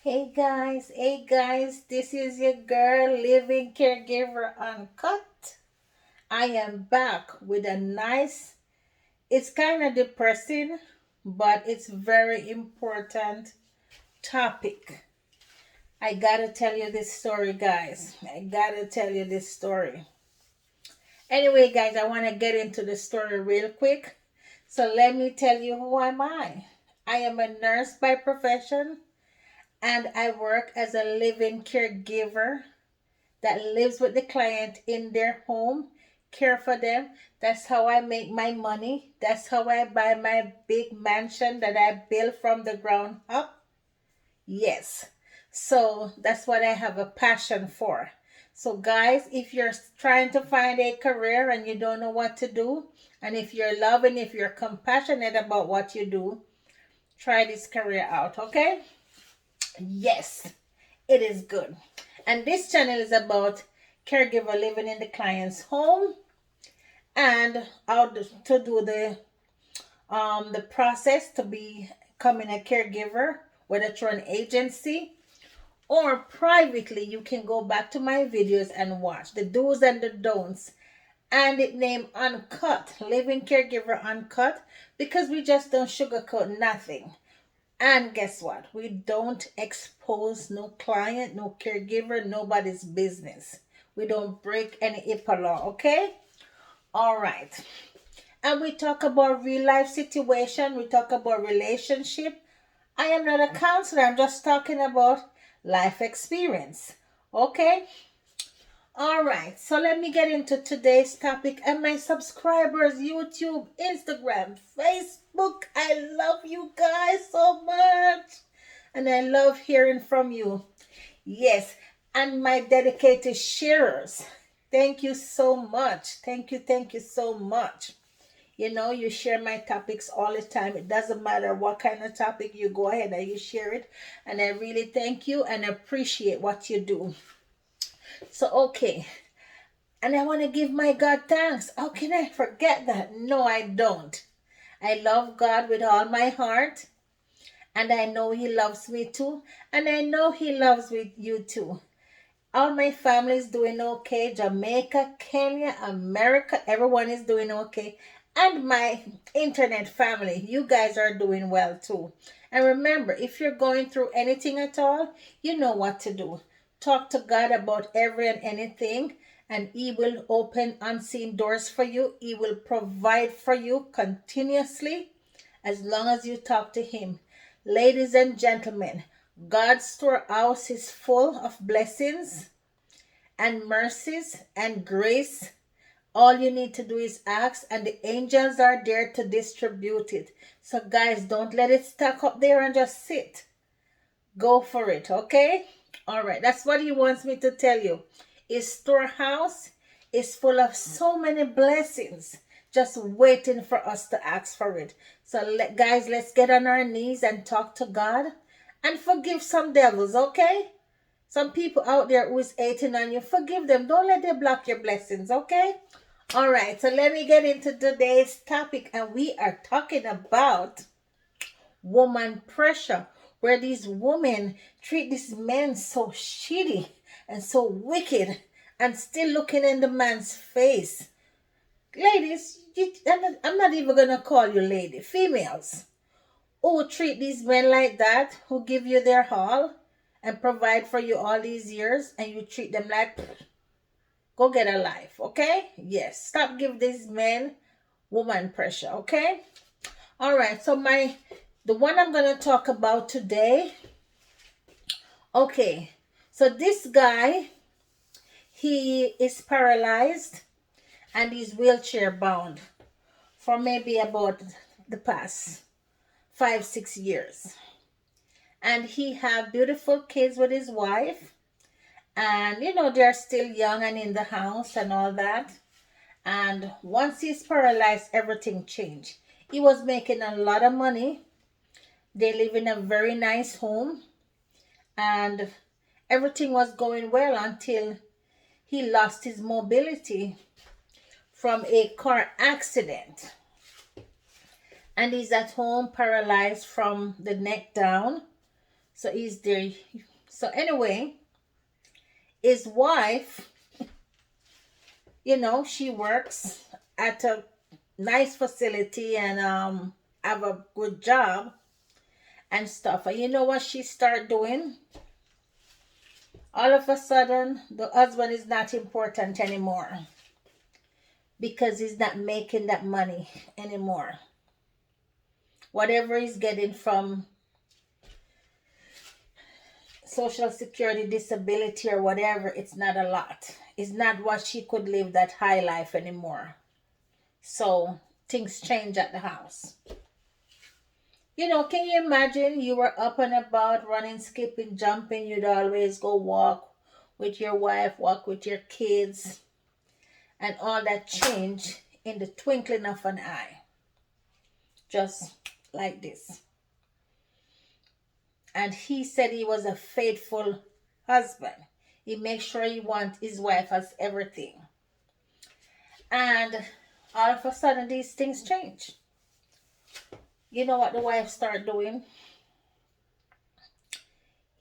Hey guys, this is your girl, Living Caregiver Uncut. I am back with a nice, it's kind of depressing, but it's very important topic. I gotta tell you this story, guys. I gotta tell you this story. Anyway, guys, I want to get into the story real quick. So let me tell you who am I. I am a nurse by profession and I work as a living caregiver that lives with the client in their home, care for them. That's how I make my money. That's how I buy my big mansion that I built from the ground up. Yes. So that's what I have a passion for. So, guys, if you're trying to find a career and you don't know what to do, and if you're loving, if you're compassionate about what you do, try this career out, okay? Yes, it is good. And this channel is about caregiver living in the client's home and how to do the process to becoming a caregiver, whether through an agency or privately. You can go back to my videos and watch the do's and the don'ts. And it named Uncut, Living Caregiver Uncut, because we just don't sugarcoat nothing. And guess what? We don't expose no client, no caregiver, nobody's business. We don't break any HIPAA law, okay? All right. And we talk about real life situation. We talk about relationship. I am not a counselor. I'm just talking about life experience. Okay? All right. So let me get into today's topic. And my subscribers, YouTube, Instagram, Facebook, I love you guys so much. And I love hearing from you. Yes. And my dedicated sharers. Thank you so much. Thank you so much. You know, you share my topics all the time. It doesn't matter what kind of topic, you go ahead and you share it. And I really thank you and appreciate what you do. So, okay. And I want to give my God thanks. How can I forget that? No, I don't. I love God with all my heart. And I know He loves me too. And I know He loves with you too. All my family is doing okay. Jamaica, Kenya, America, everyone is doing okay. And my internet family, you guys are doing well too. And remember, if you're going through anything at all, you know what to do. Talk to God about every and anything, and He will open unseen doors for you. He will provide for you continuously as long as you talk to Him. Ladies and gentlemen, God's storehouse is full of blessings and mercies and grace. All you need to do is ask, and the angels are there to distribute it. So, guys, don't let it stack up there and just sit. Go for it, okay? All right, that's what He wants me to tell you. His storehouse is full of so many blessings, just waiting for us to ask for it. So, guys, let's get on our knees and talk to God and forgive some devils, okay? Some people out there who is hating on you, forgive them. Don't let them block your blessings, okay? All right, so let me get into today's topic, and we are talking about woman pressure, where these women treat these men so shitty and so wicked and still looking in the man's face. Ladies, I'm not even going to call you lady, females who treat these men like that, who give you their all and provide for you all these years, and you treat them like, go get a life, okay? Yes, stop give these men woman pressure, okay? All right, so the one I'm going to talk about today, okay, so this guy, he is paralyzed and he's wheelchair bound for maybe about the past 5-6 years, and he have beautiful kids with his wife, and you know they're still young and in the house and all that. And once he's paralyzed, everything changed. He was making a lot of money. They live in a very nice home, and everything was going well until he lost his mobility from a car accident, and he's at home paralyzed from the neck down. So he's there. So anyway, his wife, she works at a nice facility and have a good job and stuff. And you know what she start doing? All of a sudden, the husband is not important anymore because he's not making that money anymore. Whatever he's getting from Social Security, disability, or whatever, it's not a lot. It's not what she could live that high life anymore. So things change at the house. Can you imagine you were up and about, running, skipping, jumping? You'd always go walk with your wife, walk with your kids, and all that change in the twinkling of an eye. Just like this. And he said he was a faithful husband. He makes sure he wants his wife as everything. And all of a sudden, these things change. You know what the wife started doing?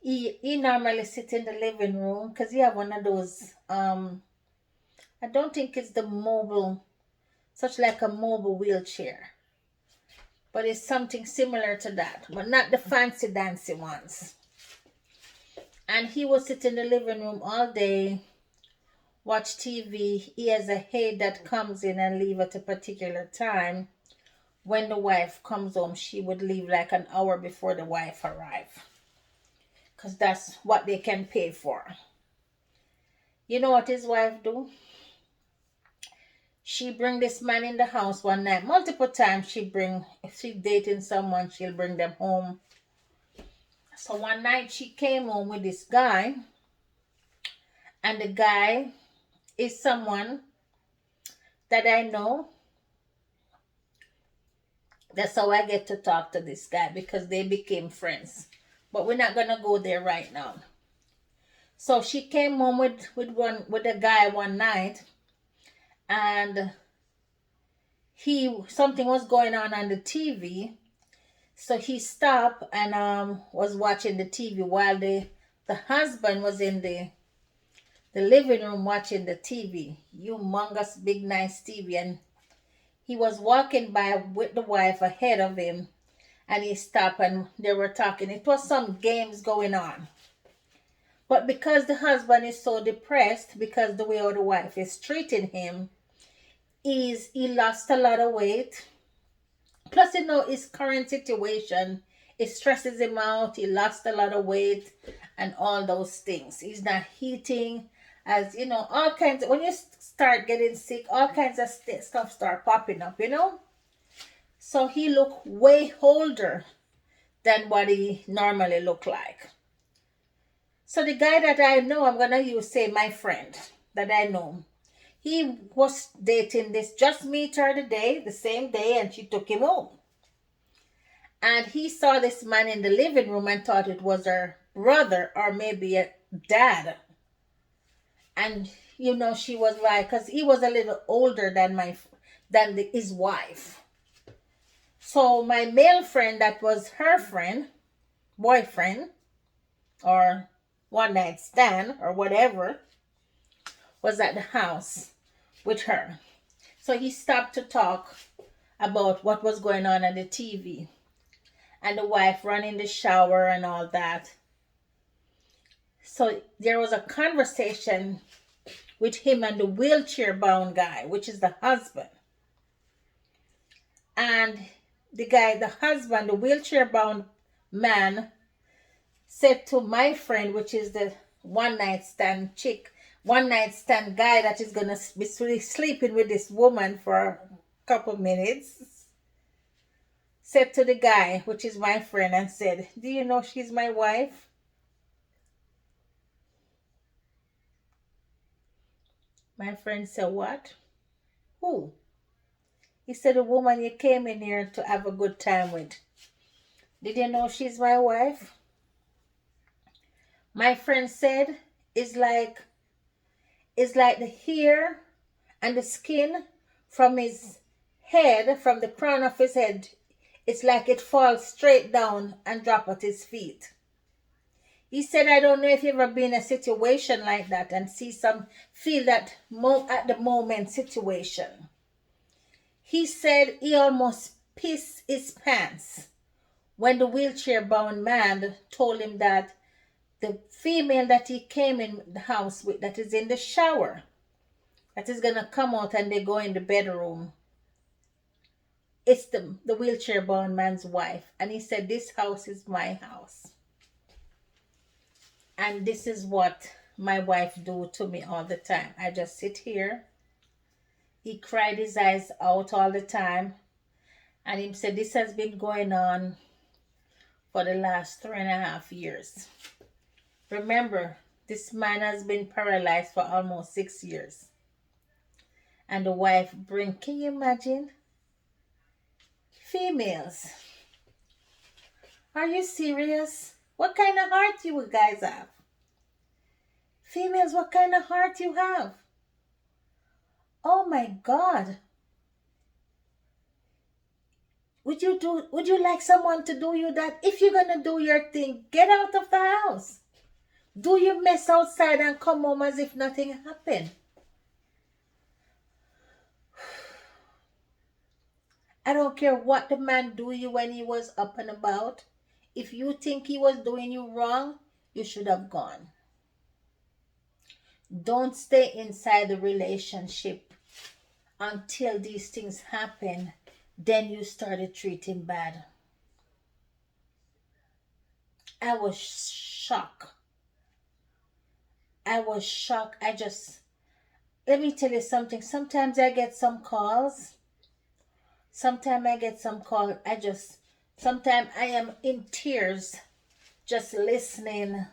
He normally sits in the living room because he have one of those, I don't think it's the mobile, such like a mobile wheelchair. But it's something similar to that, but not the fancy dancy ones. And he will sit in the living room all day, watch TV. He has a maid that comes in and leave at a particular time. When the wife comes home, she would leave like an hour before the wife arrives. Because that's what they can pay for. You know what his wife do? She bring this man in the house one night. Multiple times if she's dating someone, she'll bring them home. So one night she came home with this guy. And the guy is someone that I know. That's how I get to talk to this guy, because they became friends. But we're not going to go there right now. So she came home with a guy one night, and something was going on the TV. So he stopped and was watching the TV while the husband was in the living room watching the TV. Humongous, big, nice TV. And he was walking by with the wife ahead of him, and he stopped and they were talking. It was some games going on. But because the husband is so depressed because the way the wife is treating him, he lost a lot of weight. Plus, his current situation, it stresses him out. He lost a lot of weight and all those things. He's not eating, as all kinds of, when you start getting sick, all kinds of stuff start popping up, So he looked way older than what he normally looked like. So the guy that I know, I'm going to say my friend that I know, he was dating this, just meet her the same day, and she took him home. And he saw this man in the living room and thought it was her brother or maybe a dad. And, she was like, because he was a little older than his wife. So my male friend, that was her friend, boyfriend, or one night stand, or whatever, was at the house with her. So he stopped to talk about what was going on the TV. And the wife ran in the shower and all that. So there was a conversation with him and the wheelchair-bound guy, which is the husband. And the husband, the wheelchair-bound man, said to my friend, which is the one-night stand guy that is going to be sleeping with this woman for a couple minutes, said to the guy, which is my friend, and said, "Do you know she's my wife?" My friend said, "What? Who?" He said, "The woman you came in here to have a good time with. Did you know she's my wife?" My friend said, it's like the hair and the skin from his head, from the crown of his head, it's like it falls straight down and drop at his feet. He said, I don't know if you've ever been in a situation like that and feel that at the moment situation. He said he almost pissed his pants when the wheelchair bound man told him that the female that he came in the house with, that is in the shower, that is gonna come out and they go in the bedroom, it's the wheelchair bound man's wife. And he said, this house is my house. And this is what my wife do to me all the time. I just sit here. He cried his eyes out all the time. And he said this has been going on for the last 3.5 years. Remember, this man has been paralyzed for almost 6 years. And the wife can you imagine? Females. Are you serious? What kind of heart you guys have? Females, what kind of heart you have? Oh my God. Would you like someone to do you that? If you're gonna do your thing, get out of the house. Do your mess outside and come home as if nothing happened. I don't care what the man do you when he was up and about. If you think he was doing you wrong, you should have gone. Don't stay inside the relationship until these things happen. Then you started treating bad. I was shocked. Let me tell you something. Sometimes I get some calls. Sometimes I am in tears just listening.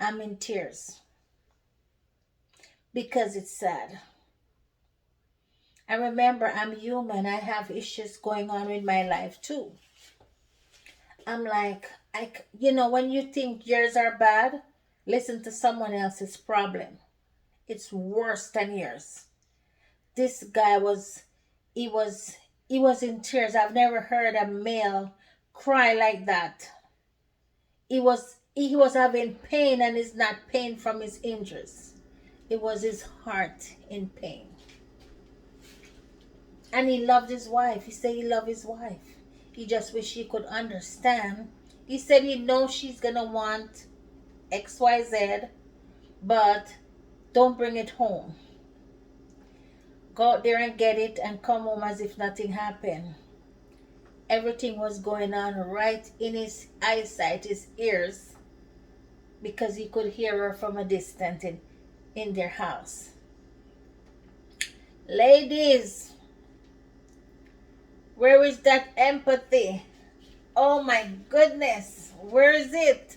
I'm in tears because it's sad. I remember I'm human. I have issues going on in my life too. I'm like, when you think yours are bad, listen to someone else's problem. It's worse than yours. This guy he was in tears. I've never heard a male cry like that. He was having pain, and it's not pain from his injuries. It was his heart in pain. And he loved his wife. He said he loved his wife. He just wish he could understand. He said he knows she's gonna want XYZ, but don't bring it home. Go out there and get it and come home as if nothing happened. Everything was going on right in his eyesight, his ears, because he could hear her from a distance in their house. Ladies, where is that empathy? Oh my goodness, where is it?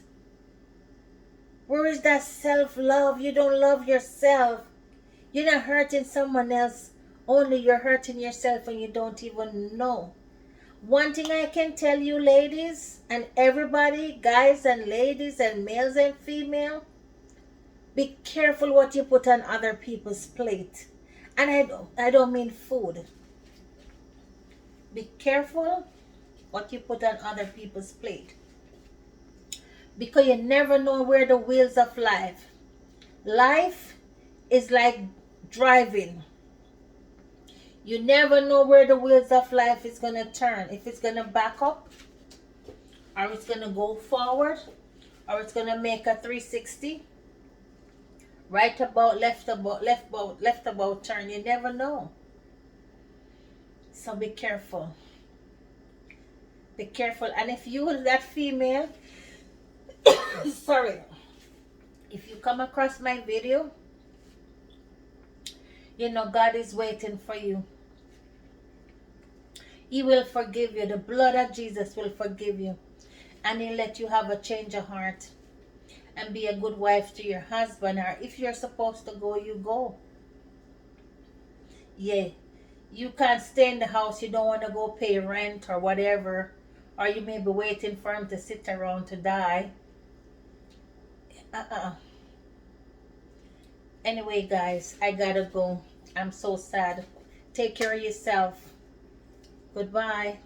Where is that self-love? You don't love yourself. You're not hurting someone else, only you're hurting yourself and you don't even know. One thing I can tell you, ladies, and everybody, guys and ladies and males and female, be careful what you put on other people's plate. And I don't mean food. Be careful what you put on other people's plate. Because you never know where the wheels of life is like driving. You never know where the wheels of life is going to turn. If it's going to back up, or it's going to go forward, or it's going to make a 360, right about, left about turn. You never know. So be careful. Be careful. And if you, that female, sorry, if you come across my video, God is waiting for you. He will forgive you. The blood of Jesus will forgive you. And he'll let you have a change of heart and be a good wife to your husband. Or if you're supposed to go, you go. Yeah. You can't stay in the house. You don't want to go pay rent or whatever. Or you may be waiting for him to sit around to die. Anyway, guys, I gotta go. I'm so sad. Take care of yourself. Goodbye.